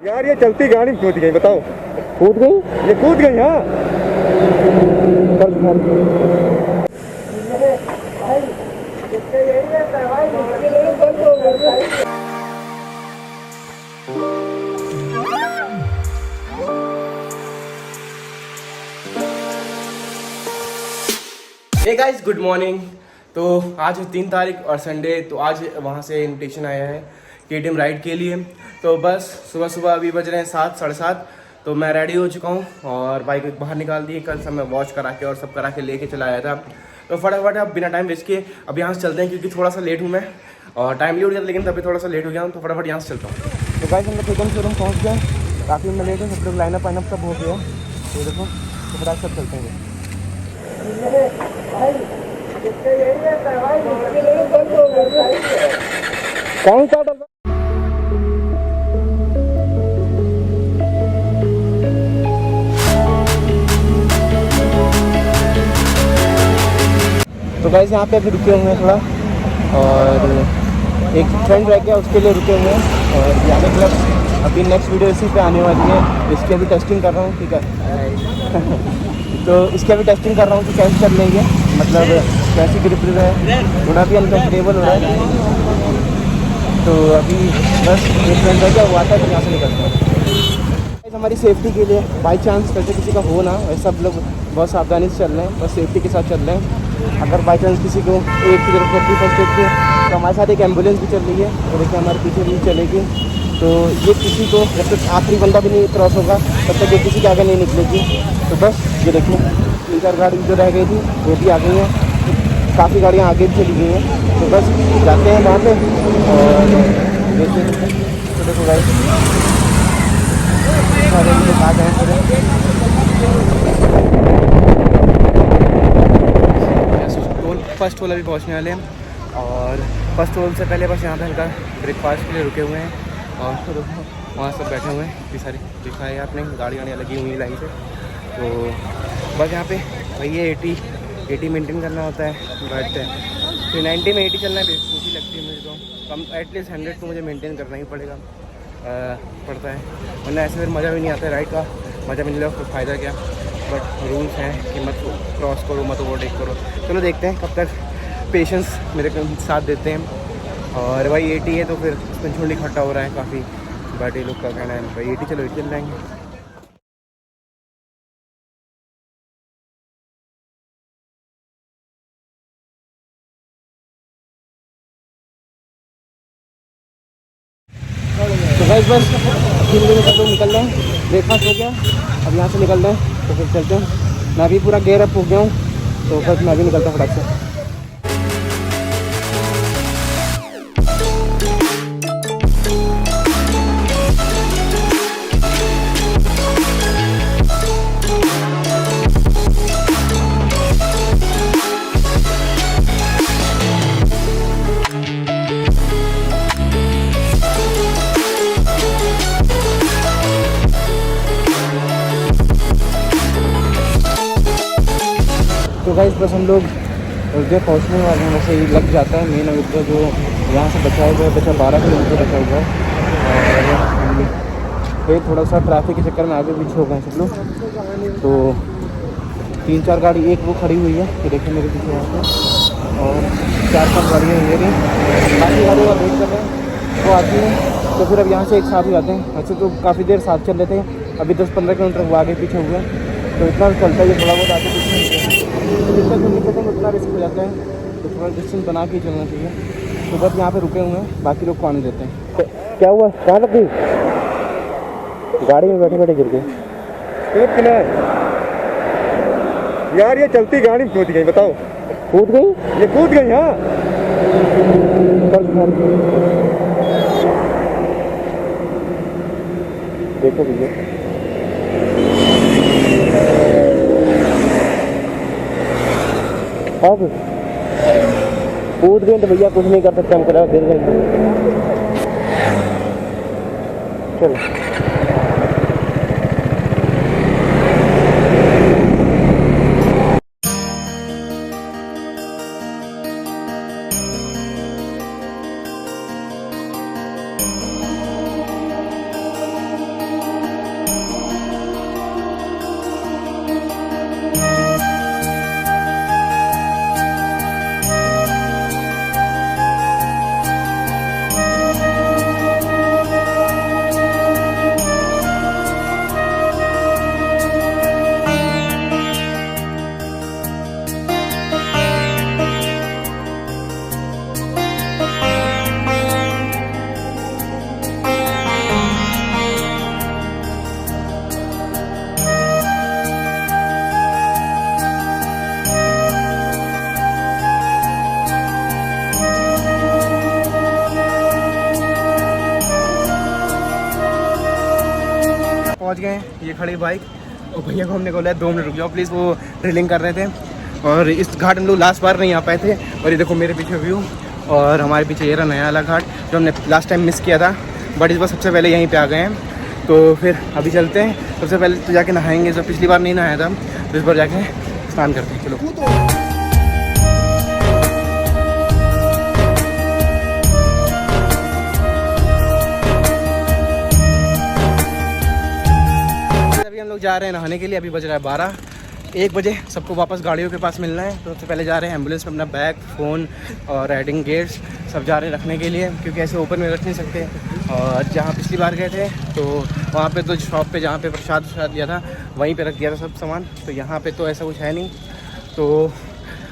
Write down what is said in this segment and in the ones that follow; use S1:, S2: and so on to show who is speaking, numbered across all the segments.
S1: यार ये चलती गाड़ी कूद गई, बताओ।
S2: कूद गई?
S1: ये कूद गई। हाँ
S2: हे गाइस, गुड मॉर्निंग। तो आज है 3 तारीख और संडे। तो आज वहाँ से इनविटेशन आया है KTM राइड के लिए। तो बस सुबह सुबह अभी बज रहे हैं 7, 7:30। तो मैं रेडी हो चुका हूँ और बाइक बाहर निकाल दी। कल सब मैं वॉश करा के और सब करा के लेके चला आया था। तो फटाफट अब बिना टाइम वेस्ट किए अब यहाँ से चलते हैं, क्योंकि थोड़ा सा लेट हूँ मैं और टाइमली उठ गया, लेकिन तभी थोड़ा सा लेट हो गया हूँ। तो फटाफट यहाँ से चलता हूँ। तो गाइस हम लोग KTM शोरूम पहुँच गए। काफ़ी मैं लेट है, सब लोग लाइनअप वाइनअप सब हो गया। तो देखो तो फटाफट सब चलते हैं। कौन सा डर? तो गाइस यहाँ पे अभी रुके हुए हैं थोड़ा, और एक फ्रेंड रह गया उसके लिए रुके हुए हैं। और यहाँ पे मतलब अभी नेक्स्ट वीडियो इसी पे आने वाली है। इसकी अभी टेस्टिंग कर रहा हूँ, ठीक है। तो इसकी अभी टेस्टिंग कर रहा हूँ कि कैसे चल लेंगे, मतलब कैसी ग्रिप है, थोड़ा भी अनकम्फर्टेबल हो रहा है। तो अभी बस एक फ्रेंड रह गया, वो आता है तो यहाँ से निकलते हैं। हमारी सेफ्टी के लिए बाई चांस वैसे किसी का हो ना, वैसे सब लोग बहुत सावधानी से चल रहे हैं, बस सेफ्टी के साथ चल रहे हैं। अगर बाई चांस किसी को एड की जरूरत पड़ती है, फर्स्ट एड की, तो हमारे साथ एक एम्बुलेंस भी चल रही है, तो देखिए हमारे पीछे भी चलेगी। तो ये किसी को जब तक आखिरी बंदा भी नहीं क्रॉस होगा तब तक ये किसी के आगे नहीं निकलेगी। तो बस ये देखिए 3-4 गाड़ी जो रह गई थी वो भी आ गई हैं, काफ़ी गाड़ियाँ आगे भी चली गई हैं। तो बस जाते हैं वहाँ पे और देखिए। तो देखो गाइस सारे लोग आ गए हैं। फर्स्ट होल अभी पहुँचने वाले हैं, और फर्स्ट होल से पहले बस यहाँ पे हल्का ब्रेकफास्ट के लिए रुके हुए हैं। और तो वहाँ सब बैठे हुए हैं, इतनी सारी दिखा है आपने, गाड़ियाँ लगी हुई हैं लाइन से। तो बस यहाँ पे वही है 80 मेंटेन करना होता है, बट फिर 90 में 80 चलना बेवकूफ़ी लगती है मुझे। तो कम एटलीस्ट 100 तो मुझे मेंटेन करना ही पड़ता है, वरना ऐसे फिर मज़ा भी नहीं आता है। राइड का मज़ा भी नहीं लगा, फिर फ़ायदा क्या। बट रूल्स हैं कि मत क्रॉस करो, मत ओवरटेक करो। चलो देखते हैं कब तक पेशेंस मेरे साथ देते हैं। और भाई 80 है तो फिर उसमें झुंड इकट्ठा हो रहा है काफ़ी, बट ये लोग का कहना है भाई 80 चलो 80 चल जाएंगे। तो गाइस बस 3 बजे तक लोग निकल रहे हैं, ब्रेकफास्ट हो गया, अब यहाँ से निकल रहे हैं। तो फिर चलते हैं। मैं भी पूरा गेयर अप हो गया हूँ, तो बस मैं भी निकलता हूँ फटाक से। तो गाइस बस हम लोग उधर पहुँचने वाले हैं, वैसे ही लग जाता है मेन उधर जो यहाँ से बचा हुआ है, बचा 12 किलोमीटर बचा हुआ है। और फिर थोड़ा सा ट्रैफिक के चक्कर में आगे पीछे हो गए सब लोग। तो 3-4 गाड़ी, एक वो खड़ी हुई है कि देखिए मेरे पीछे यहाँ पे, और 4-5 गाड़ियाँ ये भी, बाकी गाड़ियों का वेट कर रहे हैं, वो आती हैं। तो फिर अब यहाँ से एक साथ ही जाते हैं। वैसे तो काफ़ी देर साथ चल रहे थे, अभी 10-15 किलोमीटर वो आगे पीछे हुए हैं। तो इतना चलता है थोड़ा बहुत आगे पीछे, जितना जल्दी चलेंगे उतना रिस्क हो जाता है। तो थोड़ा डिस्टेंस बना के चलना चाहिए। तो बस यहाँ पे रुके हुए हैं, बाकी लोग को आने देते हैं। तो क्या हुआ, कहाँ लग गई गाड़ी में? बैठे बैठे गिर गई।
S1: कूद के ना यार, ये चलती गाड़ी कूद गई, बताओ।
S2: कूद गई?
S1: ये कूद गई। हाँ
S2: देखो भैया, अब कूद गए तो भैया कुछ नहीं कर सकते हम, करा गिर गए। चलो पहुंच गए हैं, ये खड़ी बाइक, और भैया को हमने बोला 2 मिनट रुक जाओ प्लीज़, वो ड्रिलिंग कर रहे थे। और इस घाट हम लोग लास्ट बार नहीं आ पाए थे, और ये देखो मेरे पीछे व्यू, और हमारे पीछे ये रहा नया वाला घाट जो हमने लास्ट टाइम मिस किया था, बट इस बार सबसे पहले यहीं पे आ गए हैं। तो फिर अभी चलते हैं, सबसे पहले तो जाके नहाएंगे, जब पिछली बार नहीं नहाया था तो इस बार जाके स्नान करते हैं। चलो अभी हम लोग जा रहे हैं नहाने के लिए, अभी बज रहा है 12, 1 बजे सबको वापस गाड़ियों के पास मिलना है। तो सबसे पहले जा रहे हैं एम्बुलेंस में अपना बैग, फ़ोन और राइडिंग गेट्स सब जा रहे हैं रखने के लिए, क्योंकि ऐसे ओपन में रख नहीं सकते। और जहाँ पिछली बार गए थे तो वहाँ पे तो शॉप पे जहाँ पे प्रसाद दिया था वहीं पे रख दिया था सब सामान, तो यहाँ पे तो ऐसा कुछ है नहीं। तो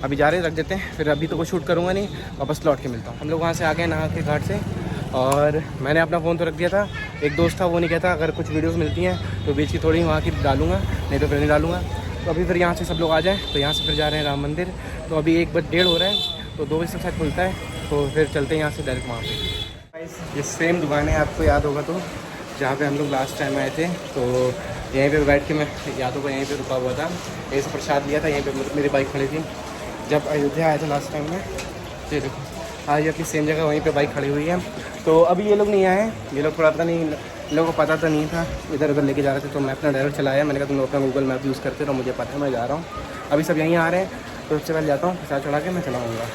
S2: अभी जा रहे हैं, रख देते हैं, फिर अभी तो कुछ शूट करूँगा नहीं, वापस लौट के मिलता हूँ। हम लोग वहाँ से आ गए नहा के घाट से, और मैंने अपना फ़ोन तो रख दिया था, एक दोस्त था वो नहीं कहता अगर कुछ वीडियोस मिलती हैं तो बीच की थोड़ी वहाँ की डालूंगा, नहीं तो फिर नहीं डालूंगा। तो अभी फिर यहाँ से सब लोग आ जाएँ, तो यहाँ से फिर जा रहे हैं राम मंदिर। तो अभी 1:30 हो रहा है, तो 2 बजे तक शायद खुलता है, तो फिर चलते हैं यहाँ से डायरेक्ट वहाँ पे। ये सेम दुकान है, आपको याद होगा तो, जहाँ पे हम लोग लास्ट टाइम आए थे, तो यहीं पे बैठ के मैं याद होगा यहीं पे रुका हुआ था, यहीं से प्रसाद लिया था, यहीं पे मेरी बाइक खड़ी थी जब अयोध्या आया था लास्ट टाइम में। ये देखो आज अपनी सेम जगह वहीं पे बाइक खड़ी हुई है। तो अभी ये लोग नहीं आए, ये लोग थोड़ा पता नहीं, इन लोगों को पता तो नहीं था, इधर उधर लेके जा रहे थे, तो मैं अपना ड्राइवर चलाया, मैंने कहा तुम लोग अपना गूगल मैप यूज़ करते रहो, मुझे पता है मैं जा रहा हूँ। अभी सब यहीं आ रहे हैं, तो उससे पहले जाता हूँ, प्रसाद चढ़ा के मैं चलाऊँगा।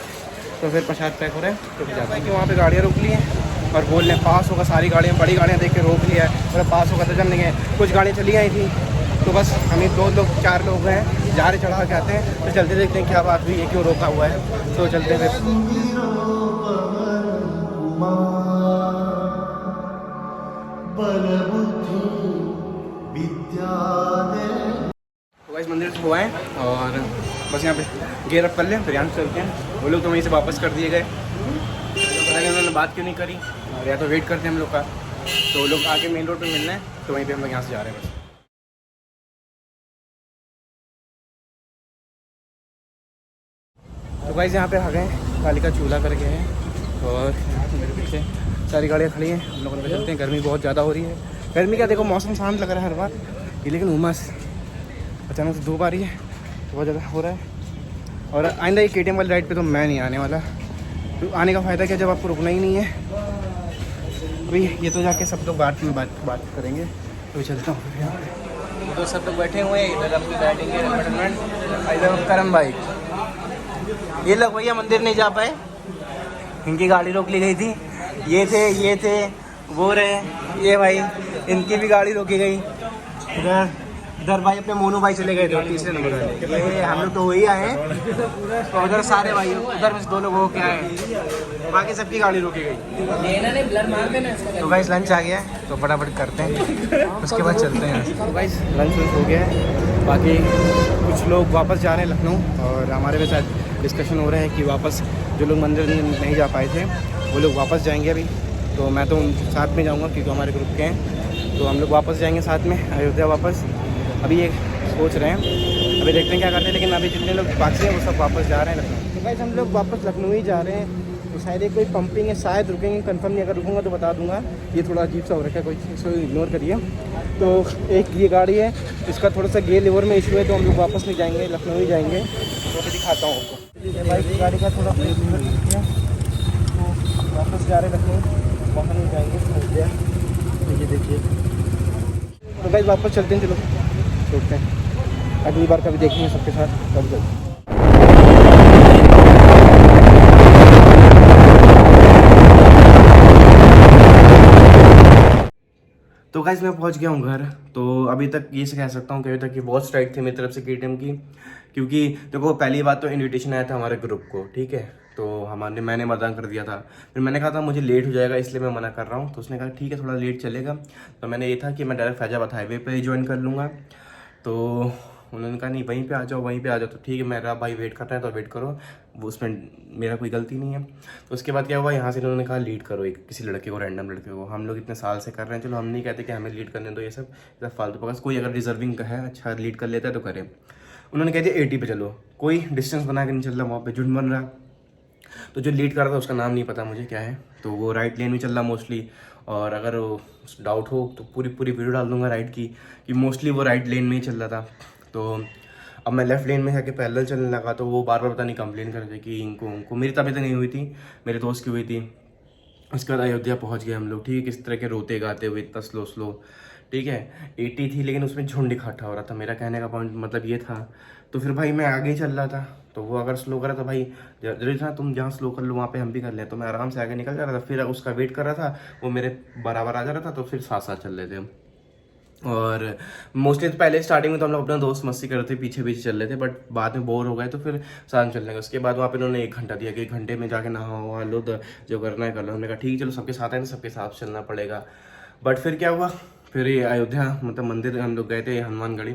S2: तो फिर प्रसाद पैक हो रहे हैं, तो फिर जाता है कि वहाँ पर गाड़ियाँ रोक ली हैं और बोल रहे हैं पास होगा, सारी गाड़ियाँ बड़ी गाड़ियाँ देख के रोक लिया है, मतलब पास होगा तो चल नहीं गए, कुछ गाड़ियाँ चली आई थी, तो बस हमें 2 लोग 4 लोग हैं, जा रहे चढ़ा के आते हैं, तो चलते देखते हैं क्या बात हुई है, क्यों रोका हुआ है, तो चलते हैं फिर। तो गाइस मंदिर से हुआ है, और बस यहाँ पे गेयर अप कर लें, फिर यहाँ से चलते हैं। वो लोग तो वहीं से वापस कर दिए गए, उन्होंने बात क्यों नहीं करी, और या तो वेट करते हैं हम लोग का, तो वो लोग आके मेन रोड पे मिलना है, तो वहीं पे हम लोग यहाँ से जा रहे हैं बस। तो गाइस यहाँ पे आ गए, कालिका चूल्हा करके है, और मेरे पीछे सारी गाड़ियाँ खड़ी हैं, हम लोग चलते हैं। गर्मी बहुत ज़्यादा हो रही है, गर्मी क्या देखो मौसम शांत लग रहा है हर बार ये, लेकिन उमस अचानक से धूप आ रही है, तो बहुत ज़्यादा हो रहा है। और आइंदा ये KTM वाली राइड पे तो मैं नहीं आने वाला, तो आने का फ़ायदा क्या जब आपको रुकना ही नहीं है। अभी ये तो जाके सब लोग बात में बात करेंगे, तो चलता हूँ फिर यहाँ पे। तो सब लोग बैठे हुए हैं, इधर अपनी राइडिंग है, इधर करम भाई, ये लोग भैया मंदिर नहीं जा पाए, इनकी गाड़ी रोक ली गई थी, ये थे वो रहे, ये भाई इनकी भी गाड़ी रोकी गई। इधर भाई अपने मोनू भाई चले गए थे तीसरे नंबर वाले, ये हम लोग तो वही आए हैं, और उधर सारे भाई उधर में 2 लोग हो के आए, बाकी सबकी गाड़ी रोकी गई। तो गाइस लंच आ गया है, तो फटाफट करते हैं, उसके बाद चलते हैं। तो गाइस लंच हो गया है, बाकी कुछ लोग वापस जा रहे हैं लखनऊ, और हमारे भी साथ डिस्कशन हो रहा है कि वापस जो लोग मंदिर नहीं जा पाए थे वो लोग वापस जाएंगे अभी, तो मैं तो उनके साथ में जाऊंगा क्योंकि हमारे ग्रुप के हैं, तो हम लोग वापस जाएंगे साथ में अयोध्या वापस। अभी ये सोच रहे हैं, अभी देखते हैं क्या करते हैं, लेकिन अभी जितने लोग बाकी हैं वो सब वापस जा रहे हैं लखनऊ। तो गाइस हम लोग वापस लखनऊ ही जा रहे हैं, तो शायद एक कोई पंपिंग है, शायद रुकेंगे, कंफर्म नहीं, अगर रुकूंगा तो बता दूंगा। ये थोड़ा अजीब सा हो रखा है, कोई इसको इग्नोर करिए। तो एक ये गाड़ी है, इसका थोड़ा सा गियर लीवर में इशू है, तो हम लोग वापस नहीं जाएंगे, लखनऊ ही जाएंगे, तो मैं दिखाता हूँ आपको। बाइक की गाड़ी का थोड़ा लीवर है, तो वापस जा रहे हैं लखनऊ, वहाँ नहीं जाएंगे, तो ये देखिए। तो गाइस वापस चलते हैं, चलो छोड़ते हैं, अगली बार कभी देखेंगे सबके साथ कब जब। तो गाइस मैं पहुंच गया हूं घर, तो अभी तक ये से कह सकता हूं कि अभी तक ये बहुत स्ट्राइक थी मेरी तरफ से KTM की, क्योंकि देखो पहली बात तो इनविटेशन आया था हमारे ग्रुप को, ठीक है, तो मैंने मना कर दिया था, फिर मैंने कहा था मुझे लेट हो जाएगा इसलिए मैं मना कर रहा हूँ, तो उसने कहा ठीक है थोड़ा लेट चलेगा, तो मैंने ये था कि मैं डायरेक्ट फैजाबाद हाईवे पे ही ज्वाइन कर लूँगा, तो उन्होंने कहा नहीं वहीं पे आ जाओ, तो ठीक है मेरा भाई वेट कर रहा है तो वेट करो, वो उसमें मेरा कोई गलती नहीं है। तो उसके बाद क्या हुआ, यहाँ से उन्होंने कहा लीड करो एक किसी लड़के को, रैंडम लड़के को, हम लोग इतने साल से कर रहे हैं, चलो हम नहीं कहते कि हमें लीड करने दो, ये सब फालतू बकवास, कोई अगर डिजर्विंग का है अच्छा लीड कर लेता है तो करे। उन्होंने कह दिया 80 पे चलो, कोई डिस्टेंस बना के नहीं चल रहा, वहाँ पे झुंड बन रहा, तो जो लीड कर रहा था उसका नाम नहीं पता मुझे क्या है, तो वो राइट लेन में चल रहा मोस्टली, और अगर डाउट हो तो पूरी वीडियो डाल दूंगा राइड की, कि मोस्टली वो राइट लेन में ही चल रहा था। तो अब मैं लेफ़्ट लेन में जाके पैरेलल चलने लगा, तो वो बार बार पता नहीं कंप्लेन कर रहे कि इनको मेरी तबीयत नहीं हुई थी, मेरे दोस्त की हुई थी। उसके बाद अयोध्या पहुंच गए हम लोग, ठीक है, किस तरह के रोते गाते हुए, इतना स्लो, ठीक है। 80 थी लेकिन उसमें झुंड इकट्ठा हो रहा था, मेरा कहने का पॉइंट मतलब ये था। तो फिर भाई मैं आगे ही चल रहा था, तो वो अगर स्लो करा तो भाई जरूरी था तुम जहाँ स्लो कर लो वहाँ पे हम भी कर लें, तो मैं आराम से आगे निकल जा रहा था। फिर उसका वेट कर रहा था, वो मेरे बराबर आ जा रहा था, तो फिर साथ साथ चल रहे थे हम। और मोस्टली तो पहले स्टार्टिंग में तो हम लोग अपना दोस्त मस्ती कर रहे थे, पीछे चल रहे थे, बट बाद में बोर हो गए तो फिर साथ में चलने लगे। उसके बाद वहाँ पे उन्होंने 1 घंटा दिया कि 1 घंटे में जाके नहा वहा लो, तो जो करना है कर लो। हमने कहा ठीक है चलो, सबके साथ है ना, सबके साथ चलना पड़ेगा। बट फिर क्या हुआ, फिर ये अयोध्या मतलब मंदिर हम लोग गए थे हनुमानगढ़ी।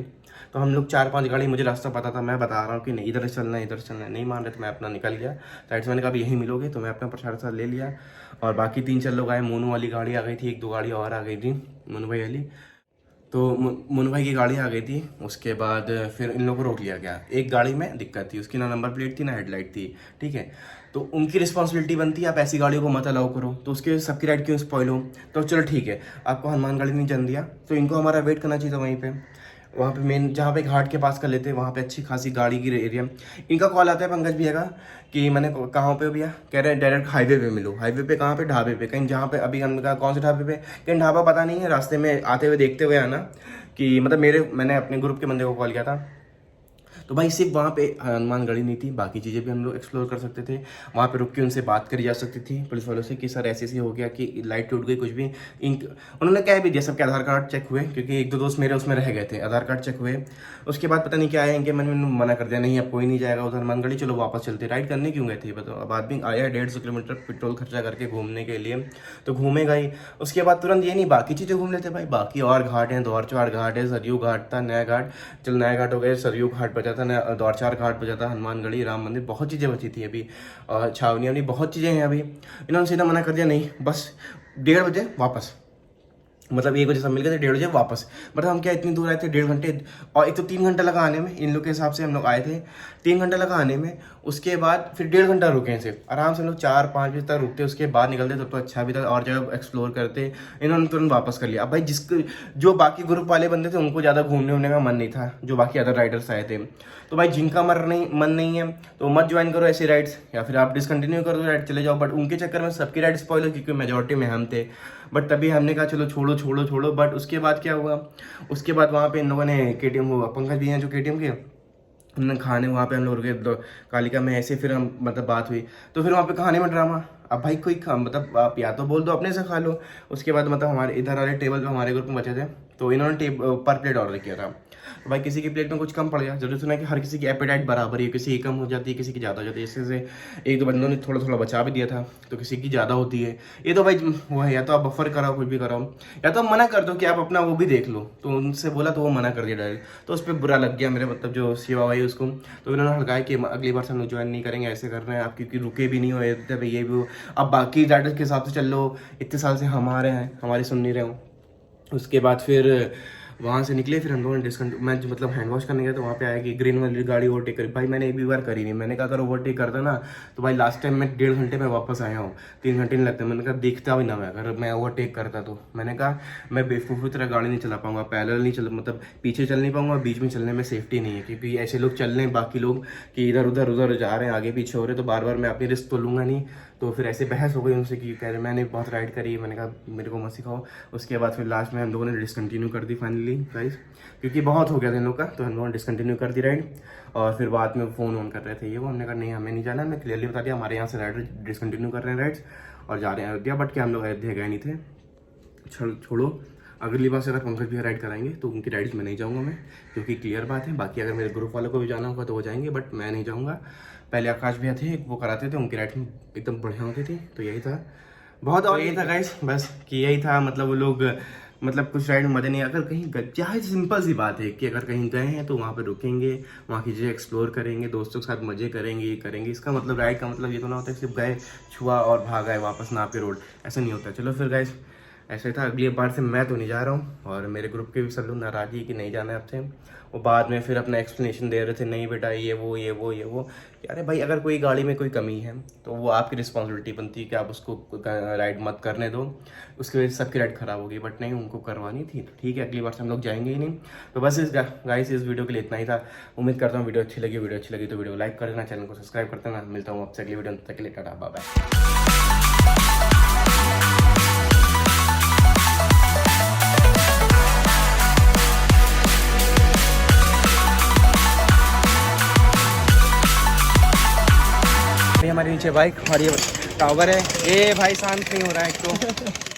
S2: तो हम लोग 4-5 गाड़ी, मुझे रास्ता पता था, मैं बता रहा हूँ कि नहीं इधर चलना है, इधर चलना है, नहीं मान रहे तो मैं अपना निकल गया साइड से। मैंने कहा अब यहीं मिलोगे, तो मैं अपना प्रसाद साथ ले लिया और बाकी 3-4 लोग आए। मोनू वाली गाड़ी आ गई थी, 1-2 गाड़ी और आ गई थी मोनू भाई वाली। तो मोनू भाई की गाड़ी आ गई थी। उसके बाद फिर इन लोगों को रोक लिया गया। एक गाड़ी में दिक्कत थी, उसकी ना नंबर प्लेट थी ना हेडलाइट थी, ठीक है। तो उनकी रिस्पॉन्सिबिलिटी बनती है आप ऐसी गाड़ियों को मत अलाउ करो, तो उसके सबकी राइड क्यों स्पॉइल हो। तो चलो ठीक है, आपको हनुमान गाड़ी नहीं जान दिया, तो इनको हमारा वेट करना चाहिए था वहीं पे, वहाँ पे मेन जहाँ पे घाट के पास कर लेते, वहाँ पे अच्छी खासी गाड़ी की एरिया। इनका कॉल आता है पंकज भैया का कि मैंने कहाँ पे भैया, कह रहे हैं डायरेक्ट हाईवे पे मिलो। हाईवे पे कहाँ पे, ढाबे पे कहीं, जहाँ पे अभी हमने कहा कौन से ढाबे पे, कहीं ढाबा पता नहीं है, रास्ते में आते हुए देखते हुए आना कि मतलब मैंने अपने ग्रुप के बंदे को कॉल किया था। तो भाई सिर्फ वहाँ पे हनुमान गढ़ी नहीं थी, बाकी चीज़ें भी हम लोग एक्सप्लोर कर सकते थे। वहाँ पे रुक के उनसे बात करी जा सकती थी पुलिस वालों से कि सर ऐसे हो गया कि लाइट टूट गई, कुछ भी। उन्होंने कह भी दिया, सबके आधार कार्ड चेक हुए, क्योंकि 1-2 दोस्त मेरे उसमें रह गए थे, आधार कार्ड चेक हुए। उसके बाद पता नहीं क्या है, इनके मन में मना कर दिया, नहीं अब कोई नहीं जाएगा उधर हनुमान गढ़ी, चलो वापस चलते। राइड करने क्यों गए थे बताओ, अब आदमी आया 150 किलोमीटर पेट्रोल खर्चा करके घूमने के लिए, तो घूमेगा ही। उसके बाद तुरंत ये नहीं बाकी चीज़ें घूम लेते भाई, बाकी और घाट हैं, द्वारचार घाट है, सरयू घाट था, नया घाट, चल नया घाट हो गया, सरयू घाट बचा था, नया द्वारचार घाट बचा था, हनुमानगढ़ी, राम मंदिर, बहुत चीज़ें बची थी अभी, और छावनी, बहुत चीज़ें हैं अभी। इन्होंने सीधा मना कर दिया, नहीं बस 1:30 बजे वापस, मतलब 1 बजे सब मिल गए थे, 1:30 बजे वापस। मतलब हम क्या इतनी दूर आए थे, 1.5 घंटे, और एक तो 3 घंटा लगा आने में, इन लोग के हिसाब से हम लोग आए थे 3 घंटा लगा आने में। उसके बाद फिर 1.5 घंटा रुके सिर्फ, आराम से हम लोग 4-5 बजे तक रुकते, उसके बाद निकलते, तब तो अच्छा भी था, और जगह एक्सप्लोर करते। इन्होंने तुरंत वापस कर लिया। अब भाई जो बाकी ग्रुप वाले बंदे थे उनको ज़्यादा घूमने उमने का मन नहीं था, जो बाकी अदर राइडर्स आए थे। तो भाई जिनका मन नहीं है तो मत ज्वाइन करो ऐसी राइड्स, या फिर आप डिसकंटिन्यू कर दो राइड, चले जाओ। बट उनके चक्कर में सबकी राइड स्पॉइल हो, क्योंकि मेजोरिटी में हम थे। बट तभी हमने कहा चलो छोड़ो। बट उसके बाद क्या हुआ, उसके बाद वहाँ पे इन लोगों ने KTM हुआ, पंकज भी हैं जो KTM के, उन्होंने खाने वहाँ पे हम लोग रुके कालिका में, ऐसे फिर हम मतलब बात हुई। तो फिर वहाँ पे खाने में ड्रामा। अब भाई कोई मतलब आप या तो बोल दो अपने से खा लो। उसके बाद मतलब हमारे इधर वाले टेबल पे हमारे ग्रुप में बचे थे, तो इन्होंने पर प्लेट ऑर्डर किया था। तो भाई किसी की प्लेट में कुछ कम पड़ गया, जरूरी सुना कि हर किसी की एपेटाइट बराबर ही है, किसी की कम हो जाती है, किसी की ज़्यादा हो जाती है। इससे 1-2 बंदों ने थोड़ा बचा भी दिया था, तो किसी की ज़्यादा होती है। ये तो भाई वो है, या तो आप बफर कराओ, कुछ भी कराओ, या तो आप मना कर दो कि आप अपना वो भी देख लो। तो उनसे बोला तो वो मना कर दिया डायरेक्ट। तो उस पर बुरा लग गया मेरे मतलब जो शिवा भाई उसको। तो इन्होंने हड़काया कि अगली बार से हम लोग ज्वाइन नहीं करेंगे, ऐसे कर रहे हैं आप, क्योंकि रुके भी नहीं हो, ये भी हो। अब बाकी राइडर्स के हिसाब से चल लो, इतने साल से हम आ रहे हैं, हमारी सुन नहीं रहे हो। उसके बाद फिर वहाँ से निकले, फिर हम लोगों ने मैं मतलब हैंड वॉश करने गया, तो वहाँ पे आया कि ग्रीन वाली गाड़ी ओवरटेक करी। भाई मैंने एक भी बार करी नहीं, मैंने कहा अगर ओवरटेक करता ना तो भाई लास्ट टाइम मैं 1.5 घंटे में वापस आया हूँ, 3 घंटे नहीं लगते। मैंने कहा देखता भी ना मैं, अगर मैं ओवरटेक करता तो मैंने कहा मैं बेवकूफ़ी तरह गाड़ी नहीं चला पाऊंगा, पैरेलल नहीं चल, मतलब पीछे चल नहीं पाऊंगा, बीच में चलने में सेफ्टी नहीं है, क्योंकि ऐसे लोग चल रहे हैं बाकी लोग कि इधर उधर जा रहे हैं, आगे पीछे हो रहे, तो बार बार मैं अपनी रिस्क तो लूँगा नहीं। तो फिर ऐसे बहस हो गई उनसे कि कह रहे मैंने बहुत राइड करी, मैंने कहा मेरे को मत सिखाओ। उसके बाद फिर लास्ट में हम लोगों ने डिसकंटिन्यू कर दी फाइनली गाइस, क्योंकि बहुत हो गया था इन लोग का, तो हम लोगों ने डिसकंटिन्यू कर दी राइड। और फिर बाद में फ़ोन ऑन कर रहे थे ये वो, हमने कहा नहीं हमें नहीं जाना, मैं क्लियरली बता दिया हमारे यहाँ से राइडर डिसकंटिन्यू कर रहे हैं राइड्स और जा रहे हैं अयोध्या। बट क्या हम लोग अयोध्या गए नहीं थे। छोड़ो, अगली बार से अगर पंकज भी राइड कराएंगे तो उनकी राइड्स में नहीं जाऊँगा मैं, क्योंकि क्लियर बात है। बाकी अगर मेरे ग्रुप वालों को भी जाना होगा तो वो जाएंगे, बट मैं नहीं जाऊँगा। पहले आकाश भैया थे, वो कराते थे, उनकी राइड एकदम बढ़िया होती थी। तो यही था बहुत, और यही था गाइस बस, कि यही था मतलब वो लोग मतलब कुछ राइड में मज़े नहीं। अगर कहीं चाहे सिंपल सी बात है कि अगर कहीं गए हैं तो वहाँ पे रुकेंगे, वहाँ की चीज़ें एक्सप्लोर करेंगे, दोस्तों के साथ मज़े करेंगे, ये करेंगे। इसका मतलब राइड का मतलब ये तो ना होता है सिर्फ गए, छुआ और भाग आए वापस ना पे रोड, ऐसा नहीं होता। चलो फिर गाइस ऐसे था, अगली बार से मैं तो नहीं जा रहा हूँ, और मेरे ग्रुप के भी सब लोग नाराज़ ही कि नहीं जाना है आपसे। वो बाद में फिर अपना एक्सप्लेनेशन दे रहे थे, नहीं बेटा ये वो ये वो ये वो। अरे भाई, अगर कोई गाड़ी में कोई कमी है तो वो आपकी रिस्पॉन्सिबिलिटी बनती है कि आप उसको राइड मत करने दो, उसकी वजह से सबकी राइड ख़राब होगी। बट नहीं, उनको करवानी थी तो ठीक है, अगली बार से हम लोग जाएंगे ही नहीं। तो बस इस गाइस इस वीडियो के लिए इतना ही था। उम्मीद करता हूँ वीडियो अच्छी लगी तो वीडियो लाइक कर देना, चैनल को सब्सक्राइब कर देना। मिलता हूँ आपसे अगली वीडियो, तक के लिए टाटा बाय बाय। हमारे नीचे बाइक और ये टावर है, ये भाई शांत नहीं हो रहा है एक तो।